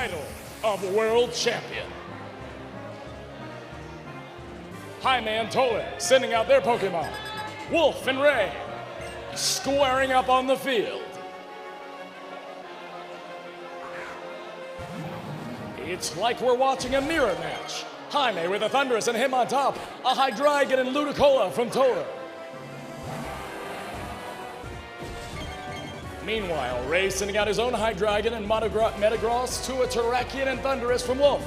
title of world champion. Jaime and Toller sending out their Pokemon, Wolf and Ray, squaring up on the field. It's like we're watching a mirror match. Jaime with a Thundurus and him on top, a Hydreigon and Ludicolo from Toller. Meanwhile, Ray sending out his own Hydreigon and Metagross to a Terrakion and Thundurus from Wolf.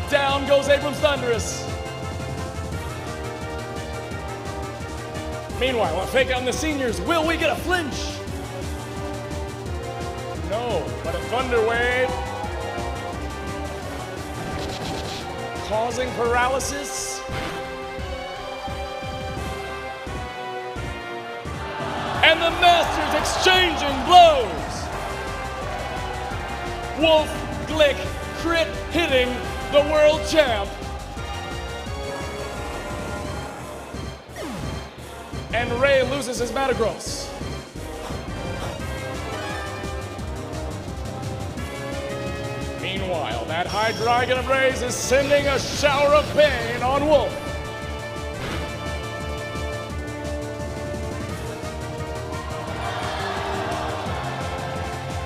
Down goes Abram's Thundurus. Meanwhile, a fake out in the seniors. Will we get a flinch? No, but a Thunder Wave. Causing paralysis. And the Masters exchanging blows. Wolf, Glick, crit hitting the world champ. And Ray loses his Metagross. Meanwhile, that Hydreigon of Ray's is sending a shower of pain on Wolf.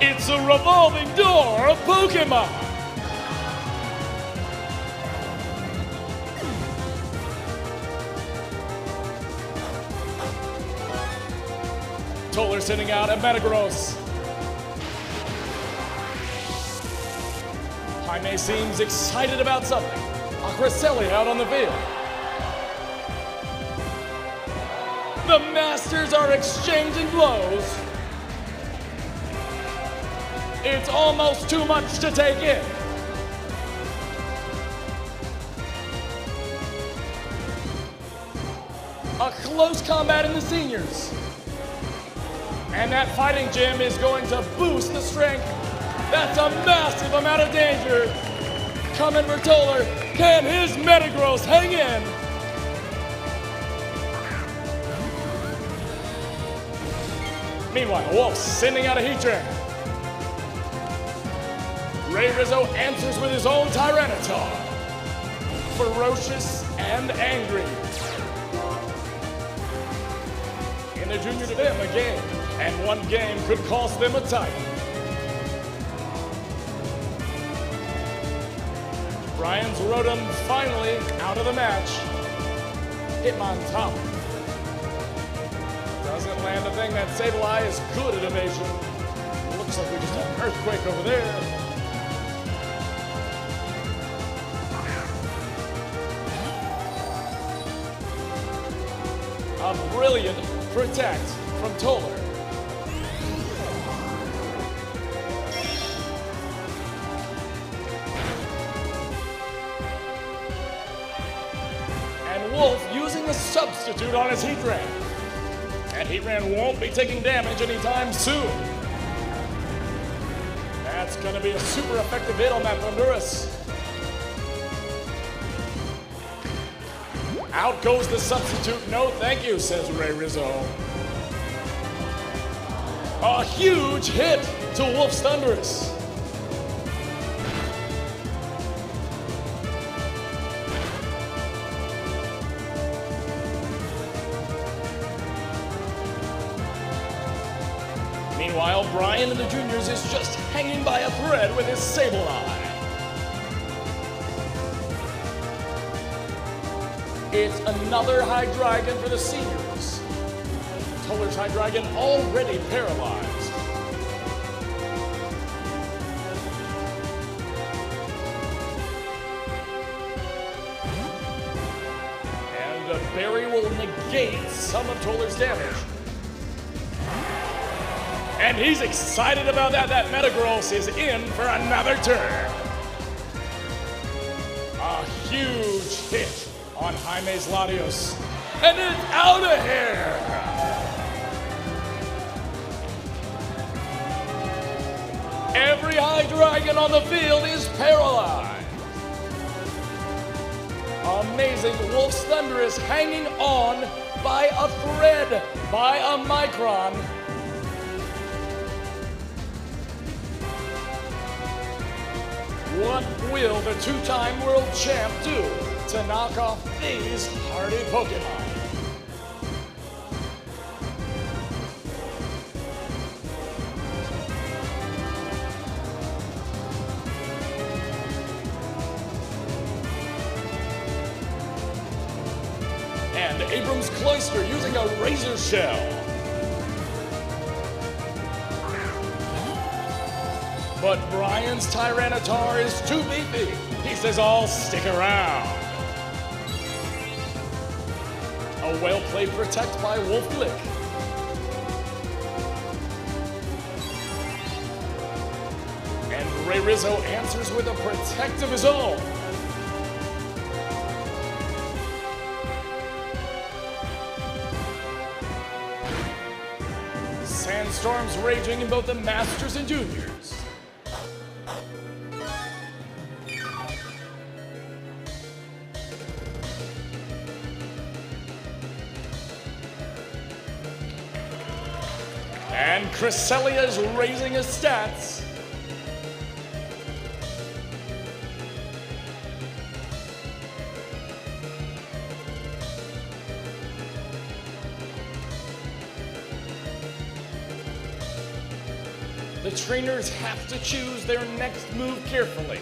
It's a revolving door of Pokemon. Toller sending out a Metagross. Jaime seems excited about something. A Cresselia out on the field. The Masters are exchanging blows. It's almost too much to take in. A close combat in the seniors. And that fighting gym is going to boost the strength. That's a massive amount of danger. Coming for Toller. Can his Metagross hang in? Meanwhile, Wolf sending out a Heatran. Ray Rizzo answers with his own Tyranitar. Ferocious and angry. In the junior to them, a game. And one game could cost them a title. Brian's Rotom finally out of the match. Hitmontop doesn't land a thing. That Sableye is good at evasion. Looks like we just had an earthquake over there. A brilliant protect from Toller. Wolf using a substitute on his Heatran. And Heatran won't be taking damage anytime soon. That's going to be a super effective hit on that Thundurus. Out goes the substitute. No, thank you, says Ray Rizzo. A huge hit to Wolf's Thundurus. Meanwhile, Brian in the juniors is just hanging by a thread with his Sableye. It's another Hydreigon for the seniors. Toller's Hydreigon already paralyzed. And the berry will negate some of Toller's damage. And he's excited about that. That Metagross is in for another turn. A huge hit on Jaime's Latios. And it's out of here. Every Hydreigon on the field is paralyzed. Amazing. Wolf's Thundurus hanging on by a thread, by a micron. What will the two-time world champ do to knock off these hardy Pokemon? And Abrams Cloyster using a Razor Shell. But Brian's Tyranitar is too beefy. He says, I'll stick around. A well-played protect by Wolf Lick. And Ray Rizzo answers with a protect of his own. Sandstorms raging in both the Masters and Juniors. And Cresselia is raising his stats. The trainers have to choose their next move carefully.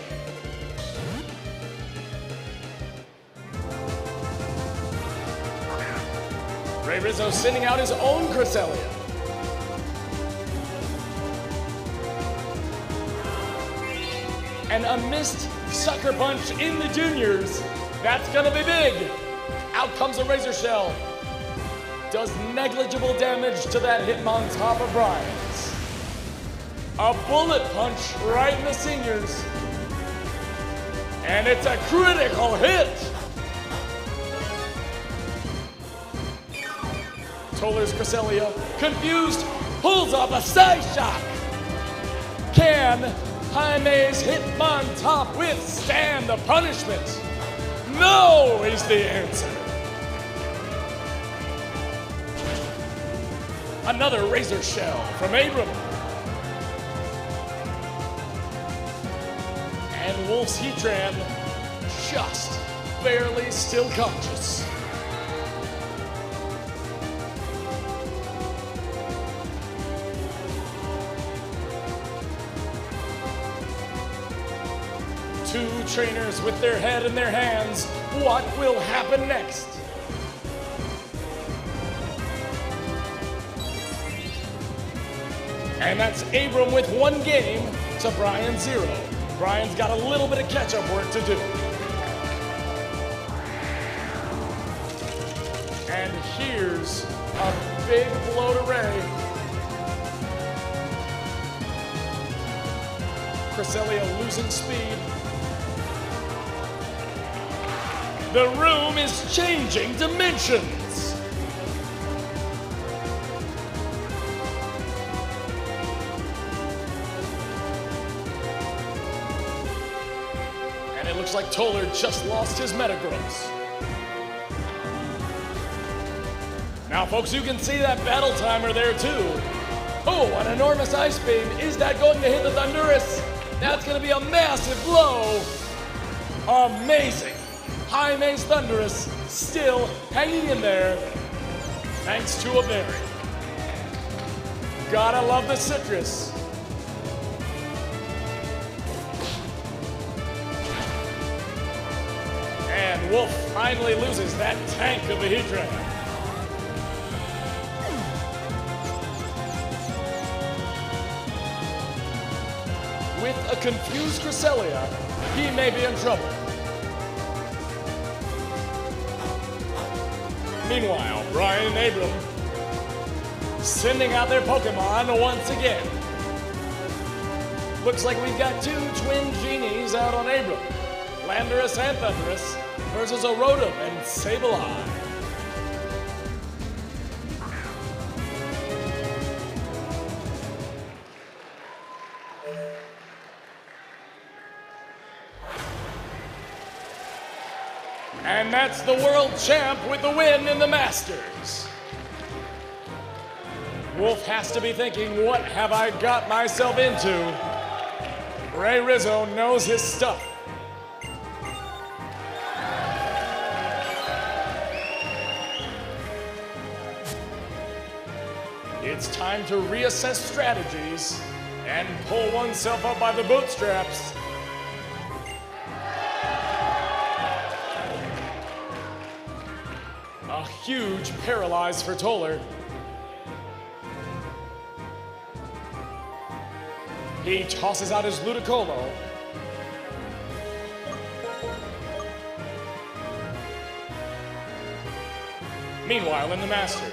Ray Rizzo sending out his own Cresselia. And a missed sucker punch in the juniors. That's gonna be big. Out comes a Razor Shell. Does negligible damage to that Hitmontop of Brian's. A bullet punch right in the seniors. And it's a critical hit. Toller's Cresselia, confused, pulls off a side shock. Can Jaime's Hitmontop withstand the punishment? No is the answer. Another Razor Shell from Abram. And Wolf's Heatran just barely still conscious. Two trainers with their head in their hands. What will happen next? And that's Abram with one game to Brian 0. Brian's got a little bit of catch-up work to do. And here's a big blow to Ray. Cresselia losing speed. The room is changing dimensions. And it looks like Toller just lost his Metagross. Now, folks, you can see that battle timer there, too. Oh, an enormous Ice Beam. Is that going to hit the Thundurus? That's going to be a massive blow. Amazing. Jaime's Thundurus still hanging in there, thanks to a berry. Gotta love the citrus. And Wolf finally loses that tank of a Heatran. With a confused Cresselia, he may be in trouble. Meanwhile, Brian and Abram sending out their Pokemon once again. Looks like we've got two twin genies out on Abram. Landorus and Thundurus versus a Rotom and Sableye. And That's the world champ with the win in the Masters. Wolf has to be thinking, what have I got myself into? Ray Rizzo knows his stuff. It's time to reassess strategies and pull oneself up by the bootstraps. A huge paralyze for Toller. He tosses out his Ludicolo. Meanwhile, in the Masters,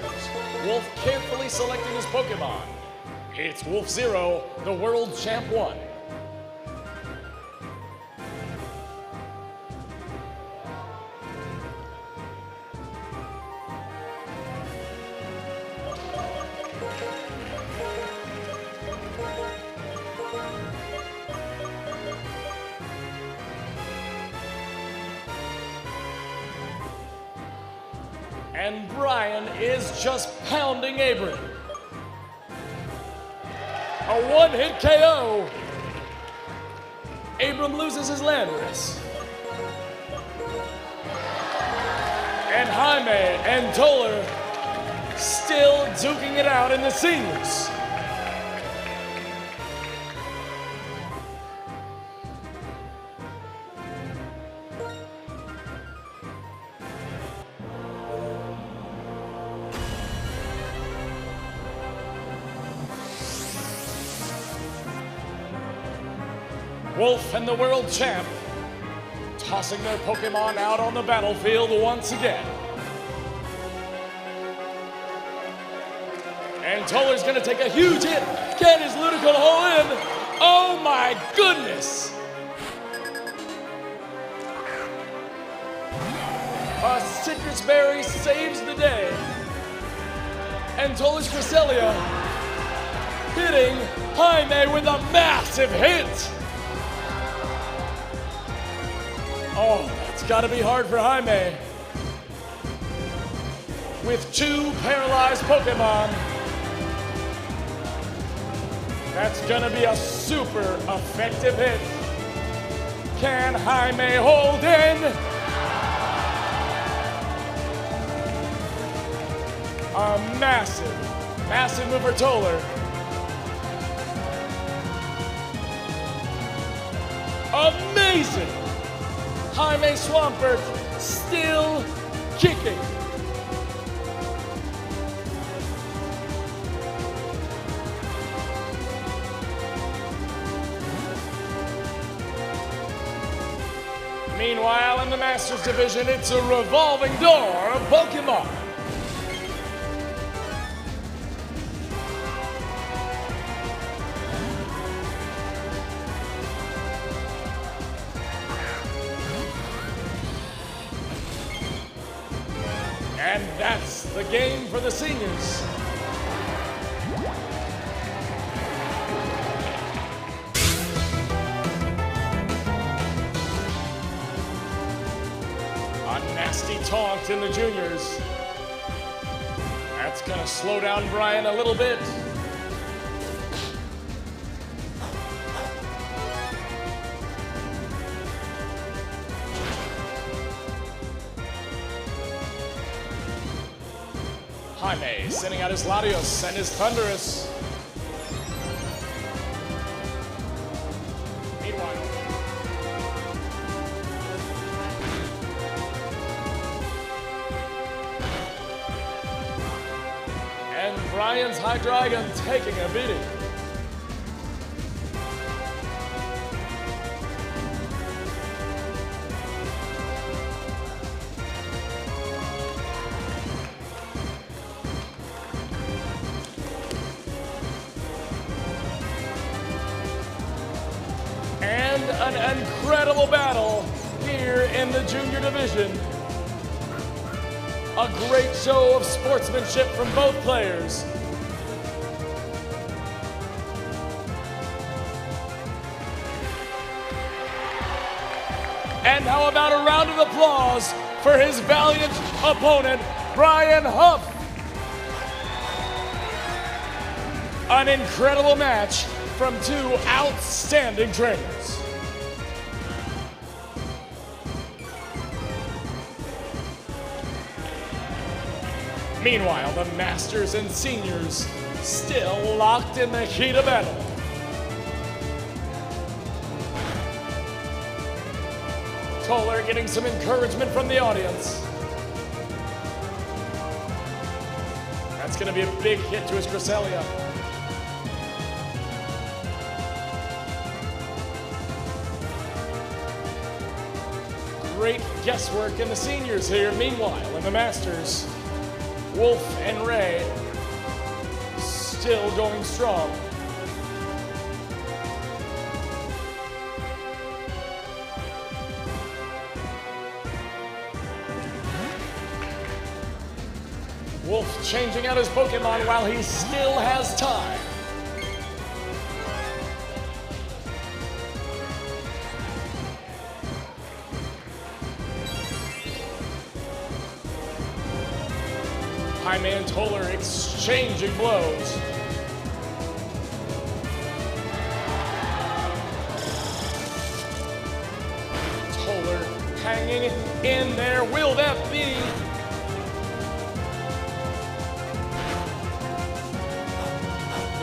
Wolf carefully selecting his Pokemon. It's Wolf Zero, the world champ 1. And Brian is just pounding Abram. A one-hit KO. Abram loses his Landorus. And Jaime and Toller still duking it out in the seniors. Wolf and the world champ tossing their Pokemon out on the battlefield once again. And Toller's gonna take a huge hit. Can his Ludicolo hold in? Oh my goodness! A Citrus Berry saves the day. And Toller's Cresselia hitting Jaime with a massive hit. Oh, that's gotta be hard for Jaime. With 2 paralyzed Pokemon, that's gonna be a super effective hit. Can Jaime hold in? A massive move for Toller. Amazing! Jaime Swampert still kicking. Meanwhile, in the Masters division, it's a revolving door of Pokemon. And that's the game for the seniors. A nasty taunt in the juniors. That's gonna slow down Brian a little bit. Jaime sending out his Latios and his Thundurus. Meanwhile, and Brian's Hydreigon taking a beating. And an incredible battle here in the junior division. A great show of sportsmanship from both players. And how about a round of applause for his valiant opponent, Brian Huff. An incredible match from two outstanding trainers. Meanwhile, the Masters and Seniors still locked in the heat of battle. Toller getting some encouragement from the audience. That's going to be a big hit to his Cresselia. Great guesswork in the Seniors here. Meanwhile, in the Masters, Wolf and Ray still going strong. Wolf changing out his Pokemon while he still has time. Jaime and Toller exchanging blows. Toller hanging in there. Will that be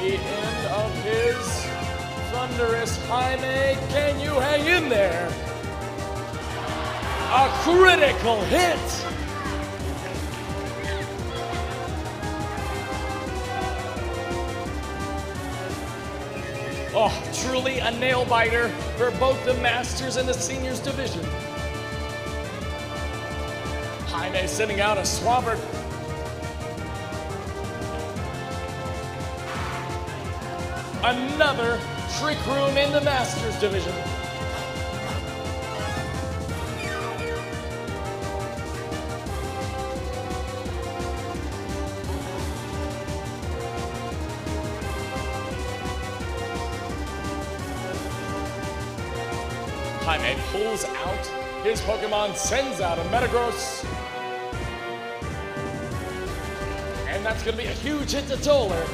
the end of his thunderous? Jaime, can you hang in there? A critical hit. Oh, truly a nail biter for both the Masters and the Seniors division. Jaime sending out a Swampert. Another Trick Room in the Masters division. Jaime pulls out his Pokemon, sends out a Metagross. And that's going to be a huge hit to Toller.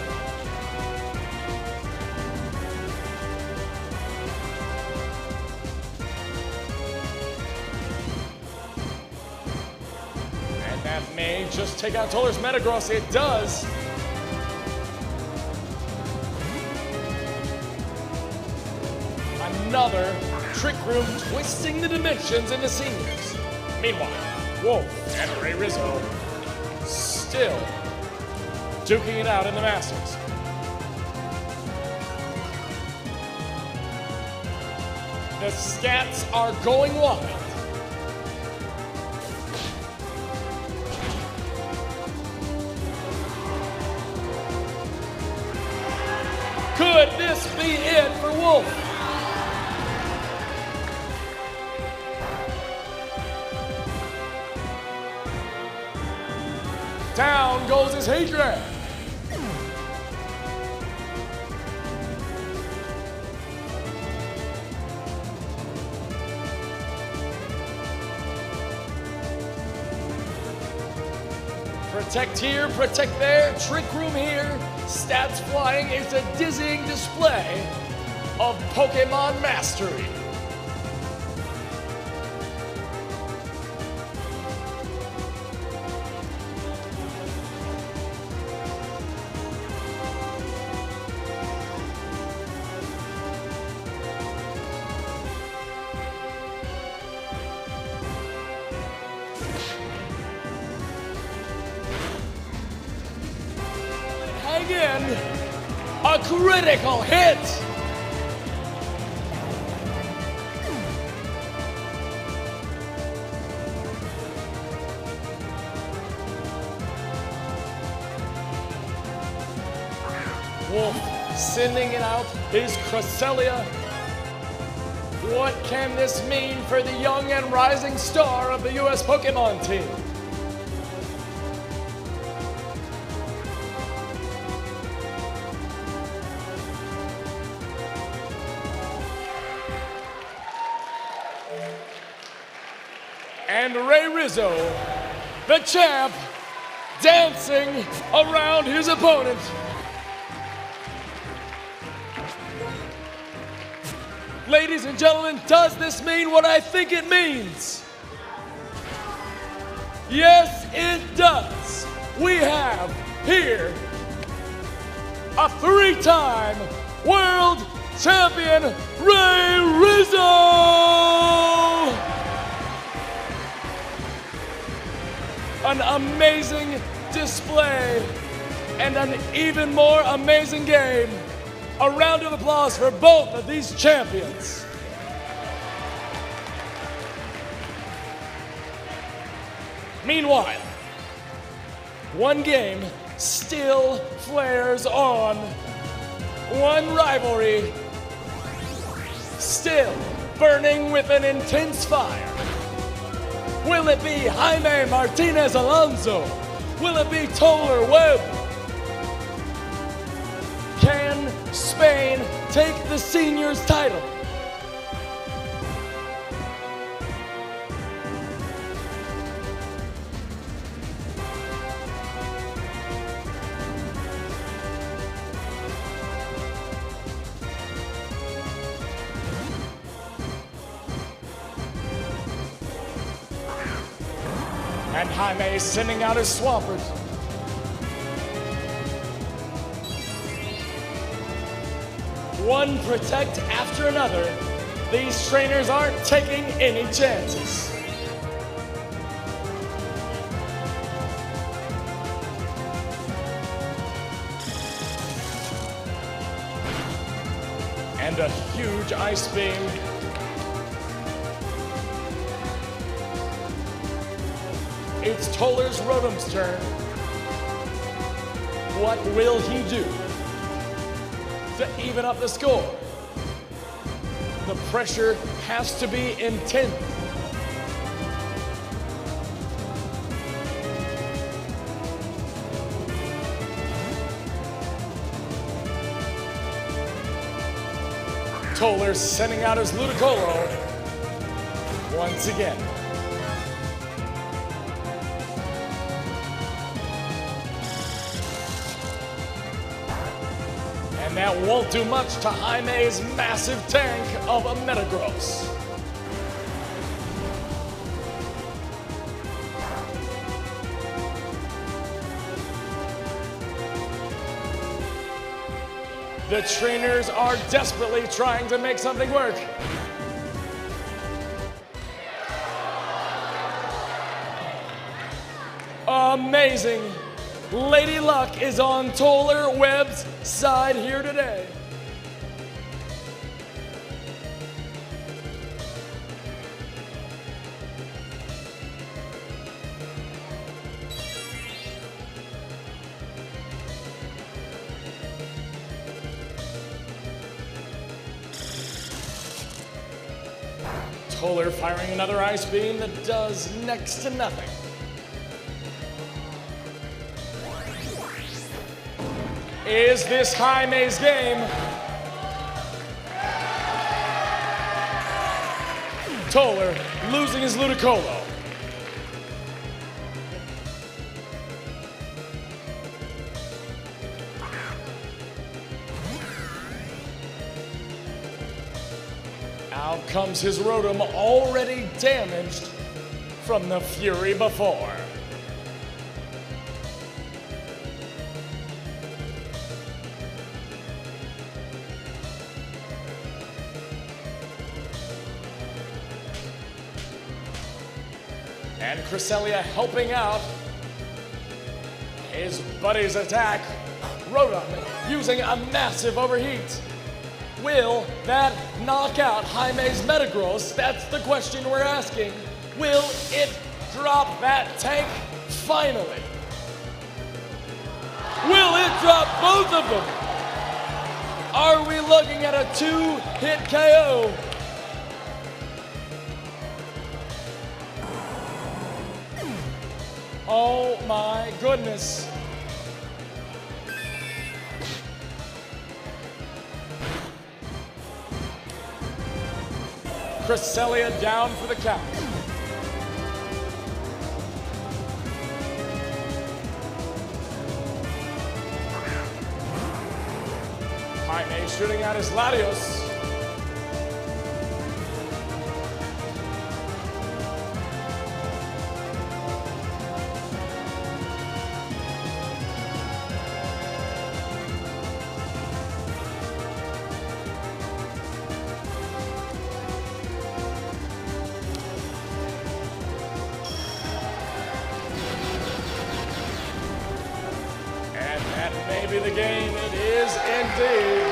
And that may just take out Toller's Metagross. It does. Another Trick Room twisting the dimensions in the Seniors. Meanwhile, Wolf and Ray Rizzo still duking it out in the Masters. The Scats are going wild. Could this be it for Wolf? Down goes his Hadron. Protect here, protect there, Trick Room here, stats flying. It's a dizzying display of Pokemon mastery. Again, a critical hit. Wolf sending it out his Cresselia. What can this mean for the young and rising star of the U.S. Pokemon team? And Ray Rizzo, the champ, dancing around his opponent. Ladies and gentlemen, does this mean what I think it means? Yes, it does. We have here a three-time world champion, Ray Rizzo! An amazing display and an even more amazing game. A round of applause for both of these champions. Meanwhile, one game still flares on. One rivalry still burning with an intense fire. Will it be Jaime Martinez Alonso? Will it be Toller Webb? Can Spain take the seniors title? And Jaime is sending out his swampers. One protect after another. These trainers aren't taking any chances. And a huge ice beam. It's Toller's Rotom's turn. What will he do to even up the score? The pressure has to be intense. Toller sending out his Ludicolo once again. And that won't do much to Jaime's massive tank of a Metagross. The trainers are desperately trying to make something work. Amazing. Lady Luck is on Toller Webb's side here today. Toller firing another ice beam that does next to nothing. Is this Jaime's game? Toller losing his Ludicolo. Out comes his Rotom, already damaged from the Fury before. And Cresselia helping out his buddy's attack. Rotom using a massive overheat. Will that knock out Jaime's Metagross? That's the question we're asking. Will it drop that tank finally? Will it drop both of them? Are we looking at a two-hit KO? Oh my goodness. Cresselia down for the count. Jaime shooting out his Latios. Maybe the game, it is indeed.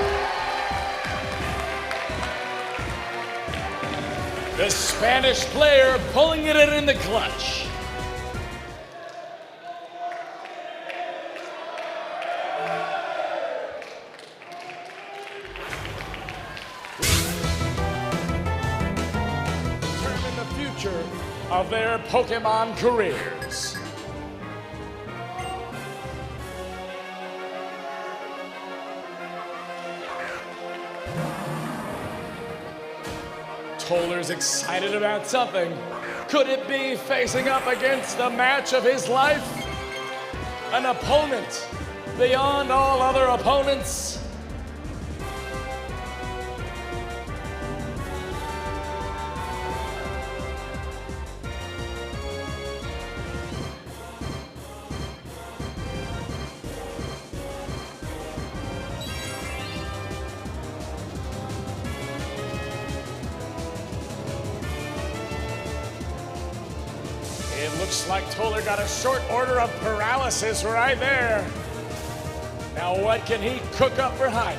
The Spanish player pulling it in the clutch. Determine the future of their Pokemon careers. Toler's excited about something. Could it be facing up against the match of his life? An opponent beyond all other opponents? It looks like Toler got a short order of paralysis right there. Now what can he cook up for Jaime?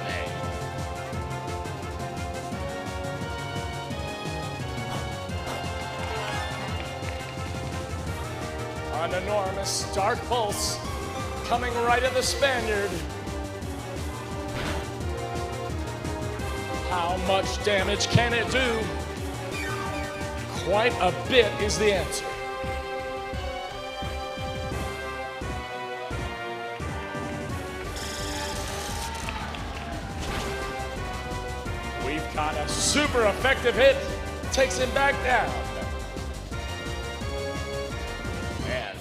An enormous dark pulse coming right at the Spaniard. How much damage can it do? Quite a bit is the answer. We've got a super effective hit, takes him back down. And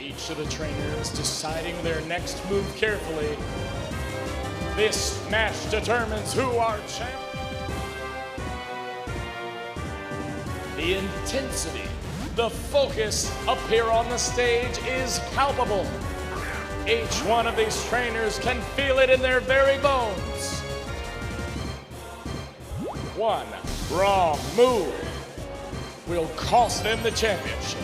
each of the trainers deciding their next move carefully. This match determines who our champion. The intensity, the focus up here on the stage is palpable. Each one of these trainers can feel it in their very bones. One wrong move will cost them the championship.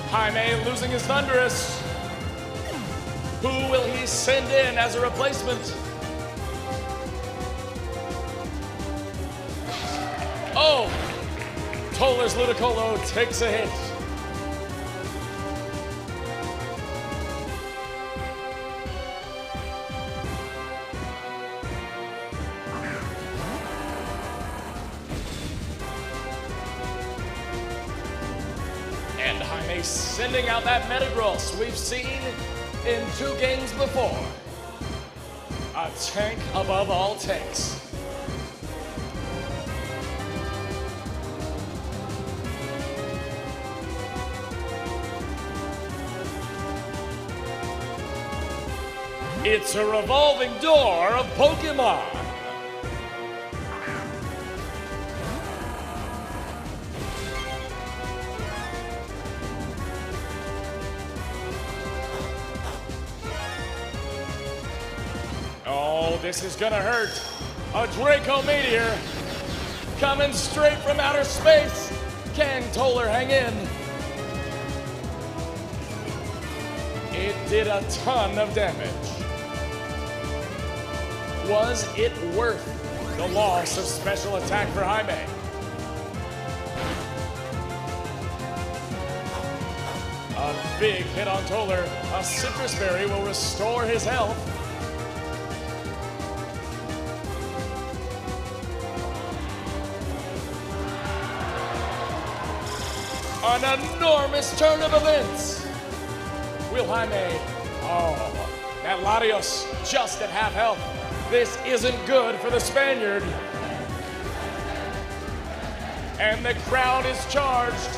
Jaime losing his Thunderous. Who will he send in as a replacement? Oh! Toler's Ludicolo takes a hit. And Jaime sending out that Metagross we've seen in 2 games before. A tank above all tanks. It's a revolving door of Pokemon. Oh, this is gonna hurt. A Draco Meteor coming straight from outer space. Can Toler hang in? It did a ton of damage. Was it worth the loss of special attack for Jaime? A big hit on Toler. A Citrus Berry will restore his health. An enormous turn of events. Will Jaime Oh, that Latios just at half health. This isn't good for the Spaniard. And the crowd is charged.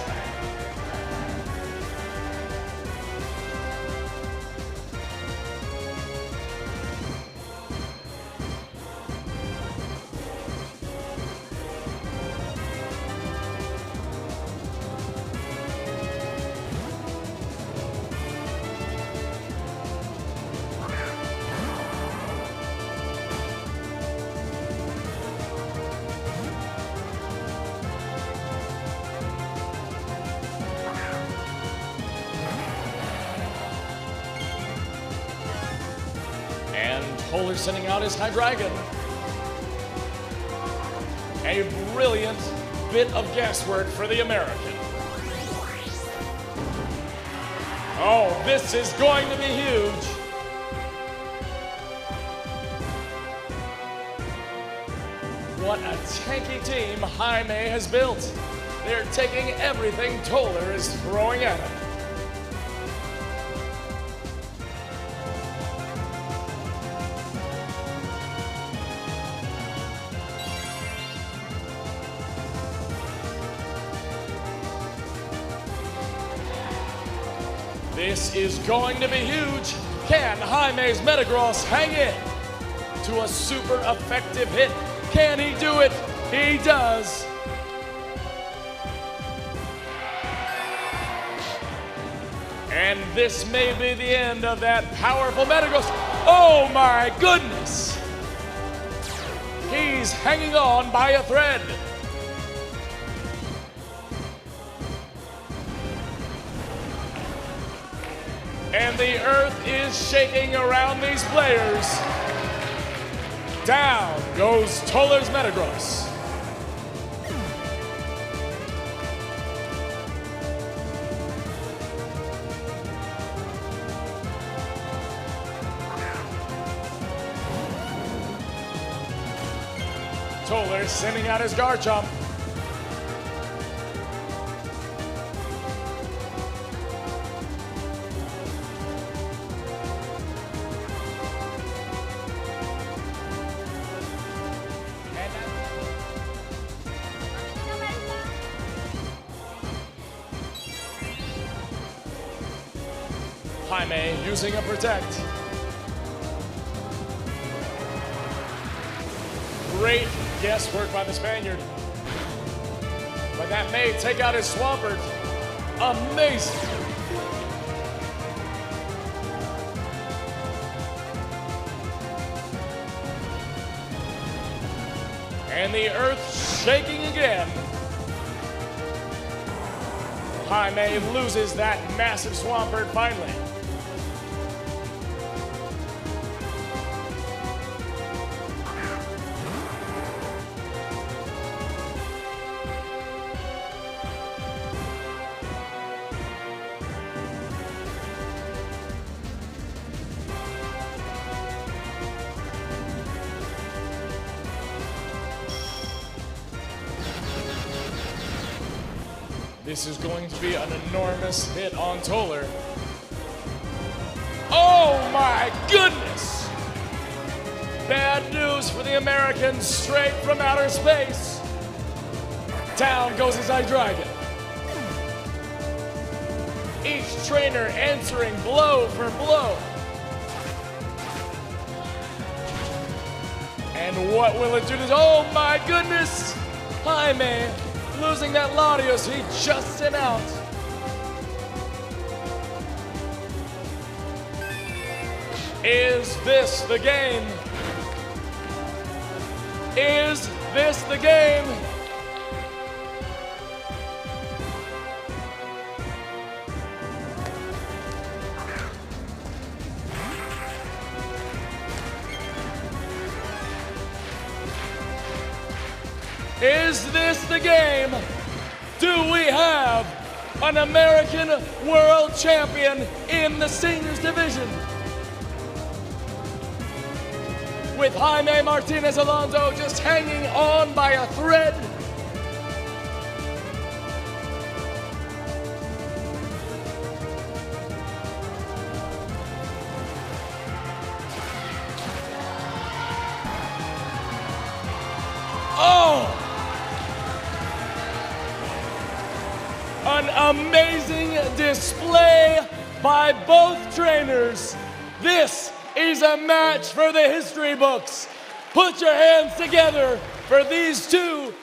Polar sending out his Hydreigon. A brilliant bit of guesswork for the American. Oh, this is going to be huge. What a tanky team Jaime has built. They're taking everything Toller is throwing at him. This is going to be huge. Can Jaime's Metagross hang in to a super effective hit? Can he do it? He does. And this may be the end of that powerful Metagross. Oh my goodness! He's hanging on by a thread. And the earth is shaking around these players. Down goes Toller's Metagross. Toller sending out his Garchomp. Jaime using a Protect. Great guesswork by the Spaniard. But that may take out his Swampert. Amazing. And the earth shaking again. Jaime loses that massive Swampert finally. This is going to be an enormous hit on Toller. Oh my goodness! Bad news for the Americans straight from outer space. Down goes his Hydreigon. Each trainer answering blow for blow. And what will it do to... Oh my goodness! Jaime losing that Latios he just sent out. Is this the game? Is this the game? Is this the game? Do we have an American World Champion in the seniors division? With Jaime Martinez Alonso just hanging on by a thread. an amazing display by both trainers. This is a match for the history books. Put your hands together for these two